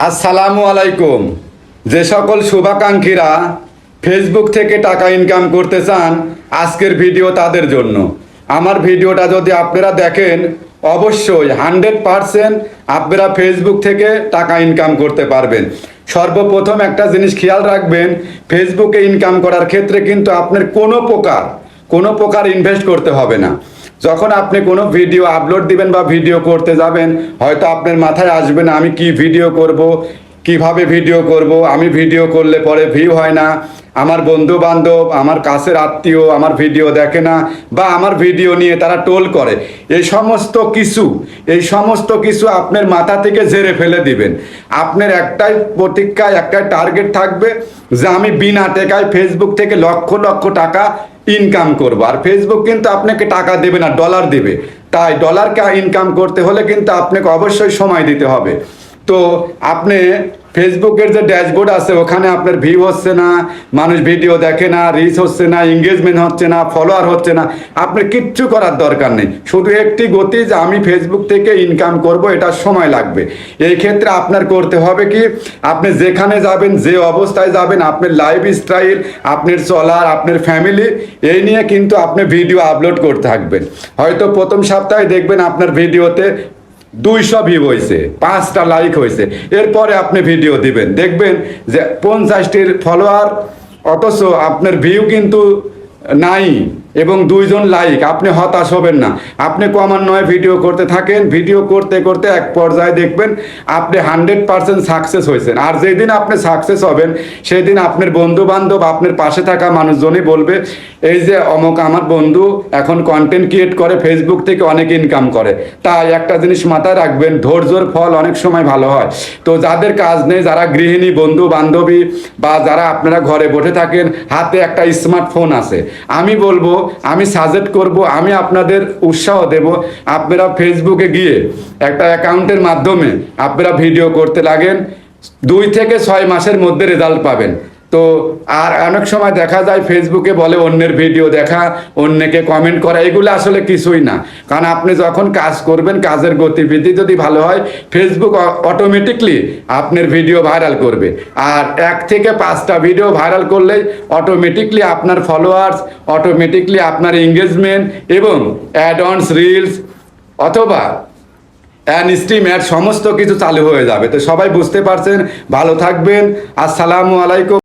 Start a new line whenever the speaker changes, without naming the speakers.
আসসালামু আলাইকুম। যে সকল শুভাকাঙ্ক্ষীরা ফেসবুক থেকে টাকা ইনকাম করতে চান, আজকের ভিডিও তাদের জন্য। আমার ভিডিওটা যদি আপনারা দেখেন, অবশ্যই 100% আপনারা ফেসবুক থেকে টাকা ইনকাম করতে পারবেন। সর্বপ্রথম একটা জিনিস খেয়াল রাখবেন, ফেসবুকে ইনকাম করার ক্ষেত্রে কিন্তু আপনার কোনো প্রকার ইনভেস্ট করতে হবে না। যখন আপনি কোনো ভিডিও আপলোড দিবেন বা ভিডিও করতে যাবেন, হয়তো আপনার মাথায় আসবে না আমি কি ভিডিও করব, কিভাবে ভিডিও করব। আমি ভিডিও করলে পরে ভিউ হয় না, আমার বন্ধু বান্ধব, আমার কাছের আত্মীয় আমার ভিডিও দেখে না, বা আমার ভিডিও নিয়ে তারা টোল করে। এই সমস্ত কিছু আপনার মাথা থেকে ঝেড়ে ফেলে দিবেন। আপনার একটাই প্রতিজ্ঞা, একটাই টার্গেট থাকবে যে আমি বিনা টাকায় ফেসবুক থেকে লক্ষ লক্ষ টাকা ইনকাম করব। আর ফেসবুক কিন্তু আপনাকে টাকা দেবে না, ডলার দেবে। তাই ডলারকে ইনকাম করতে হলে কিন্তু আপনাকে অবশ্যই সময় দিতে হবে। তো আপনি ফেসবুকের যে ড্যাশবোর্ড আছে, ওখানে আপনার ভিউ হচ্ছে না, মানুষ ভিডিও দেখে না, রিচ হচ্ছে না, এঙ্গেজমেন্ট হচ্ছে না, ফলোয়ার হচ্ছে না, আপনার কিচ্ছু করার দরকার নেই। শুধু একটি গতি যে আমি ফেসবুক থেকে ইনকাম করব, এটা সময় লাগবে। এই ক্ষেত্রে আপনার করতে হবে কি, আপনি যেখানে যাবেন, যে অবস্থায় যাবেন, আপনার লাইফ স্টাইল, আপনার চলার, আপনার ফ্যামিলি, এই নিয়ে কিন্তু আপনি ভিডিও আপলোড করতে থাকবেন। হয়তো প্রথম সপ্তাহে দেখবেন আপনার ভিডিওতে 200 ভিউ হয়েছে, 5টা লাইক হয়েছে। এরপরে আপনি ভিডিও দিবেন, দেখবেন যে 50টির ফলোয়ার, অথচ আপনার ভিউ কিন্তু নাই এবং 2জন লাইক। আপনি হতাশ হবেন না, আপনি ক্রমান্বয়ে ভিডিও করতে থাকেন। ভিডিও করতে করতে এক পর্যায়ে দেখবেন আপনি 100% সাকসেস হয়েছেন। আর যেদিন আপনি সাকসেস হবেন, সেদিন আপনার বন্ধু বান্ধব, আপনার পাশে থাকা মানুষজনই বলবে এই যে অমুক আমার বন্ধু এখন কন্টেন্ট ক্রিয়েট করে, ফেসবুক থেকে অনেক ইনকাম করে। তাই একটা জিনিস মাথায় রাখবেন, ধৈর্যর ফল অনেক সময় ভালো হয়। তো যাদের কাজ নেই, যারা গৃহিণী, বন্ধু বান্ধবী, বা যারা আপনারা ঘরে বসে থাকেন, হাতে একটা স্মার্টফোন আছে, আমি বলবো, আমি সাজেস্ট করব, আমি আপনাদের উৎসাহ দেব, আপনারা ফেসবুকে গিয়ে একটা অ্যাকাউন্টের মাধ্যমে আপনারা ভিডিও করতে লাগেন। 2 থেকে 6 মাসের মধ্যে রেজাল্ট পাবেন। তো আর অনেক সময় দেখা যায় ফেসবুকে বলে অন্যের ভিডিও দেখা, অন্যকে কমেন্ট করা, এগুলো আসলে কিছুই না। কারণ আপনি যখন কাজ করবেন, কাজের গতিবিধি যদি ভালো হয়, ফেসবুক অটোমেটিকলি আপনার ভিডিও ভাইরাল করবে। আর 1 থেকে 5টা ভিডিও ভাইরাল করলেই অটোমেটিকলি আপনার ফলোয়ার্স, অটোমেটিকলি আপনার এঙ্গেজমেন্ট এবং অ্যাড অনস, রিলস অথবা স্ট্রিম অ্যাড সমস্ত কিছু চালু হয়ে যাবে। তো সবাই বুঝতে পারছেন। ভালো থাকবেন। আসসালামু আলাইকুম।